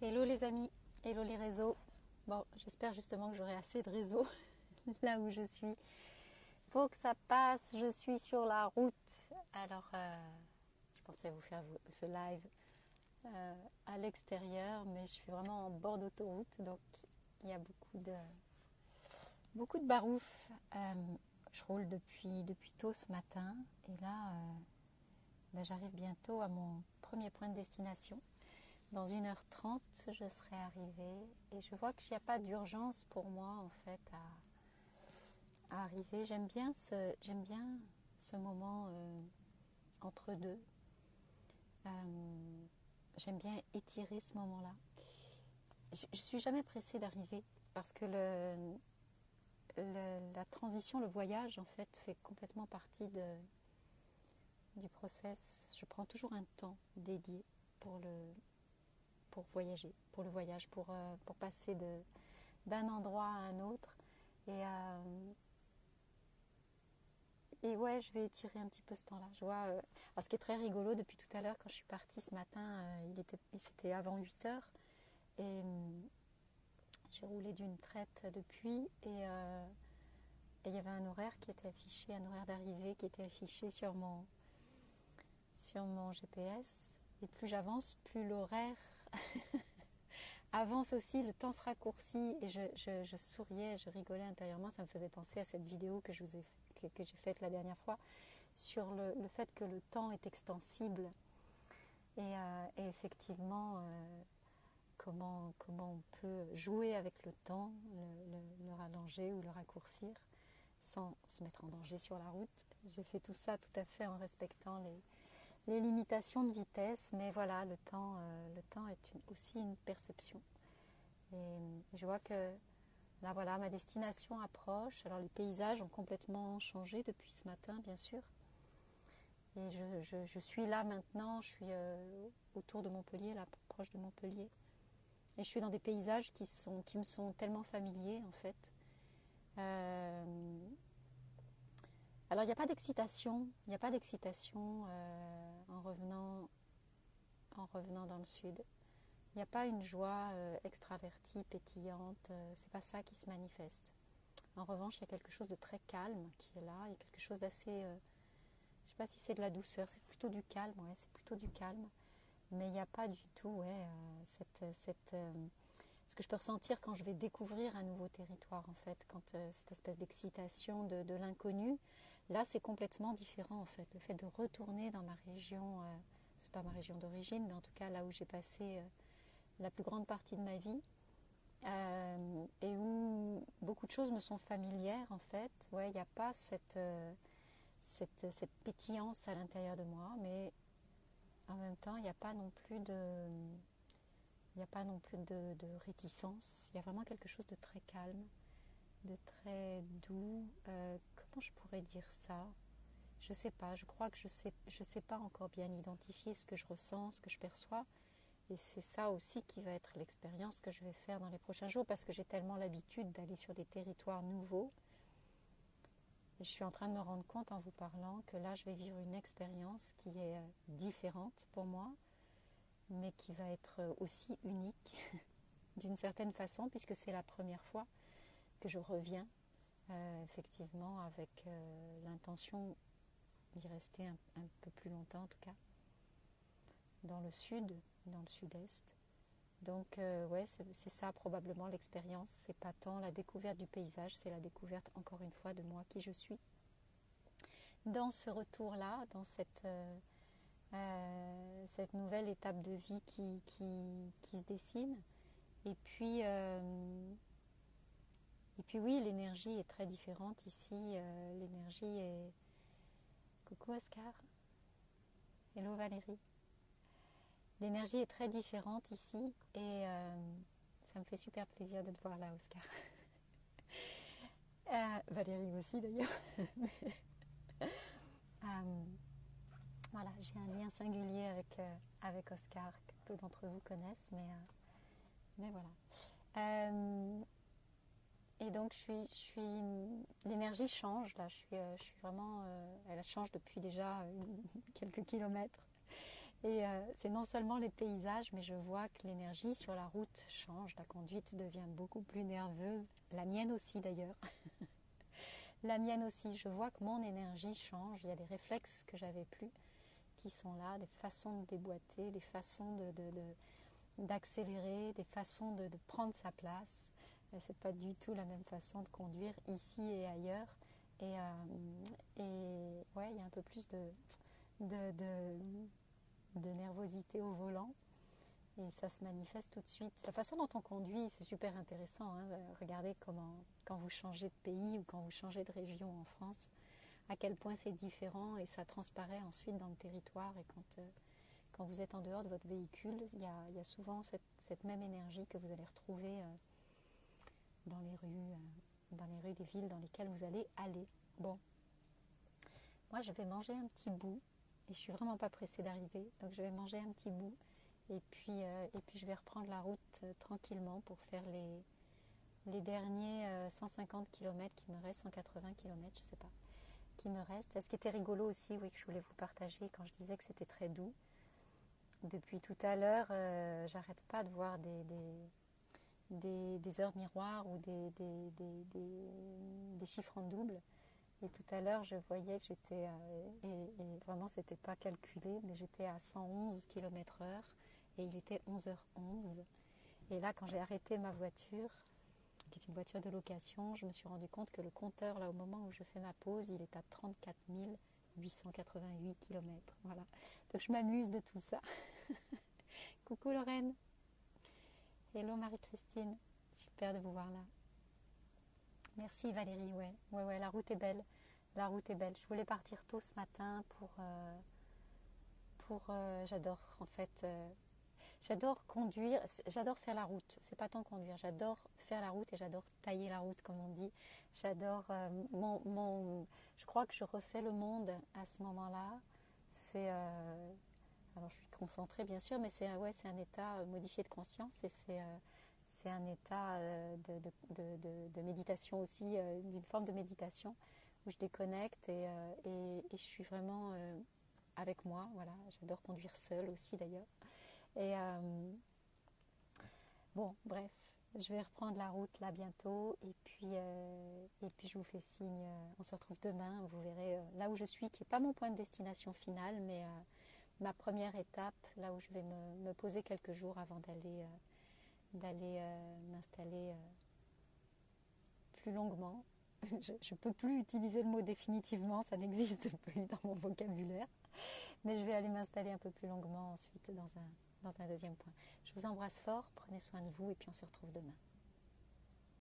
Hello les amis, hello les réseaux. Bon, j'espère justement que j'aurai assez de réseaux là où je suis. Pour que ça passe, je suis sur la route. Alors, je pensais vous faire ce live à l'extérieur, mais je suis vraiment en bord d'autoroute, donc il y a beaucoup de barouf. Je roule depuis tôt ce matin, et là, j'arrive bientôt à mon premier point de destination. Dans 1h30, je serai arrivée et je vois qu'il n'y a pas d'urgence pour moi en fait à arriver. J'aime bien ce moment entre deux. J'aime bien étirer ce moment-là. Je ne suis jamais pressée d'arriver parce que la transition, le voyage en fait fait complètement partie du process. Je prends toujours un temps dédié pour voyager, pour le voyage, pour passer d'un endroit à un autre. Et ouais, je vais étirer un petit peu ce temps-là. Je vois, alors ce qui est très rigolo, depuis tout à l'heure, quand je suis partie ce matin, c'était avant 8 heures. Et j'ai roulé d'une traite depuis. Et il y avait un horaire qui était affiché, un horaire d'arrivée qui était affiché sur mon GPS. Et plus j'avance, plus l'horaire avance aussi, le temps se raccourcit et je souriais, je rigolais intérieurement. Ça me faisait penser à cette vidéo que j'ai faite la dernière fois sur le fait que le temps est extensible et effectivement comment on peut jouer avec le temps, le rallonger ou le raccourcir sans se mettre en danger sur la route. J'ai fait tout ça tout à fait en respectant les limitations de vitesse, mais voilà, le temps est aussi une perception. Et je vois que là, voilà, ma destination approche. Alors les paysages ont complètement changé depuis ce matin, bien sûr. Et je suis là maintenant, je suis autour de Montpellier, là, proche de Montpellier. Et je suis dans des paysages qui me sont tellement familiers, en fait. Alors il n'y a pas d'excitation, en revenant dans le sud. Il n'y a pas une joie extravertie, pétillante, c'est pas ça qui se manifeste. En revanche, il y a quelque chose de très calme qui est là, il y a quelque chose d'assez, je sais pas si c'est de la douceur, c'est plutôt du calme, ouais, c'est plutôt du calme. Mais il n'y a pas du tout, ouais, ce que je peux ressentir quand je vais découvrir un nouveau territoire, en fait, quand cette espèce d'excitation de l'inconnu, là, c'est complètement différent, en fait. Le fait de retourner dans ma région, c'est pas ma région d'origine, mais en tout cas là où j'ai passé la plus grande partie de ma vie, et où beaucoup de choses me sont familières, en fait. Ouais, il n'y a pas cette pétillance à l'intérieur de moi, mais en même temps, il n'y a pas non plus de réticence. Il y a vraiment quelque chose de très calme, de très doux. Comment je pourrais dire ça? Je sais pas. Je crois que je sais pas encore bien identifier ce que je ressens, ce que je perçois. Et c'est ça aussi qui va être l'expérience que je vais faire dans les prochains jours, parce que j'ai tellement l'habitude d'aller sur des territoires nouveaux. Et je suis en train de me rendre compte en vous parlant que là, je vais vivre une expérience qui est différente pour moi, mais qui va être aussi unique d'une certaine façon, puisque c'est la première fois que je reviens, effectivement, avec l'intention d'y rester un peu plus longtemps, en tout cas, dans le sud, dans le sud-est. Donc, ouais, c'est ça probablement l'expérience. C'est pas tant la découverte du paysage, c'est la découverte, encore une fois, de moi, qui je suis. Dans ce retour-là, dans cette nouvelle étape de vie qui se dessine. Et puis oui, l'énergie est très différente ici. L'énergie est... Coucou Oscar. Hello Valérie. L'énergie est très différente ici et ça me fait super plaisir de te voir là, Oscar. Valérie aussi d'ailleurs. Voilà, j'ai un lien singulier avec Oscar que peu d'entre vous connaissent, mais voilà. Et donc l'énergie change là. Je suis vraiment, elle change depuis déjà quelques kilomètres. Et c'est non seulement les paysages, mais je vois que l'énergie sur la route change, la conduite devient beaucoup plus nerveuse, la mienne aussi d'ailleurs. La mienne aussi, je vois que mon énergie change, il y a des réflexes que j'avais plus qui sont là, des façons de déboîter, des façons d'accélérer, des façons de prendre sa place. C'est pas du tout la même façon de conduire ici et ailleurs. Et ouais, il y a un peu plus de, de, de nervosité au volant. Et ça se manifeste tout de suite. La façon dont on conduit, c'est super intéressant. Hein. Regardez comment, quand vous changez de pays ou quand vous changez de région en France, à quel point c'est différent et ça transparaît ensuite dans le territoire. Et quand vous êtes en dehors de votre véhicule, il y a souvent cette même énergie que vous allez retrouver dans les rues des villes dans lesquelles vous allez aller. Bon, moi je vais manger un petit bout et je suis vraiment pas pressée d'arriver, donc je vais manger un petit bout et puis je vais reprendre la route tranquillement pour faire les derniers 150 km qui me restent, 180 km, je sais pas, qui me restent. Ce qui était rigolo aussi, oui, que je voulais vous partager quand je disais que c'était très doux. Depuis tout à l'heure, j'arrête pas de voir des heures miroirs ou des chiffres en double. Et tout à l'heure, je voyais que j'étais, et vraiment, c'était pas calculé, mais j'étais à 111 km/h et il était 11h11. Et là, quand j'ai arrêté ma voiture, qui est une voiture de location, je me suis rendu compte que le compteur, là, au moment où je fais ma pause, il est à 34 888 km. Voilà. Donc, je m'amuse de tout ça. Coucou Lorraine. Hello Marie-Christine. Super de vous voir là. Merci Valérie, ouais, la route est belle. La route est belle. Je voulais partir tôt ce matin j'adore en fait, j'adore conduire, j'adore faire la route. C'est pas tant conduire, j'adore faire la route et j'adore tailler la route comme on dit. J'adore je crois que je refais le monde à ce moment-là. C'est alors je suis concentrée bien sûr, mais c'est un état modifié de conscience et c'est un état de méditation aussi, d'une forme de méditation où je déconnecte et je suis vraiment avec moi. Voilà, j'adore conduire seule aussi d'ailleurs. Et bon, bref, je vais reprendre la route là bientôt et puis je vous fais signe. On se retrouve demain. Vous verrez là où je suis, qui n'est pas mon point de destination final, mais ma première étape, là où je vais me poser quelques jours avant d'aller m'installer plus longuement. Je ne peux plus utiliser le mot définitivement, ça n'existe plus dans mon vocabulaire. Mais je vais aller m'installer un peu plus longuement ensuite dans un deuxième point. Je vous embrasse fort, prenez soin de vous et puis on se retrouve demain.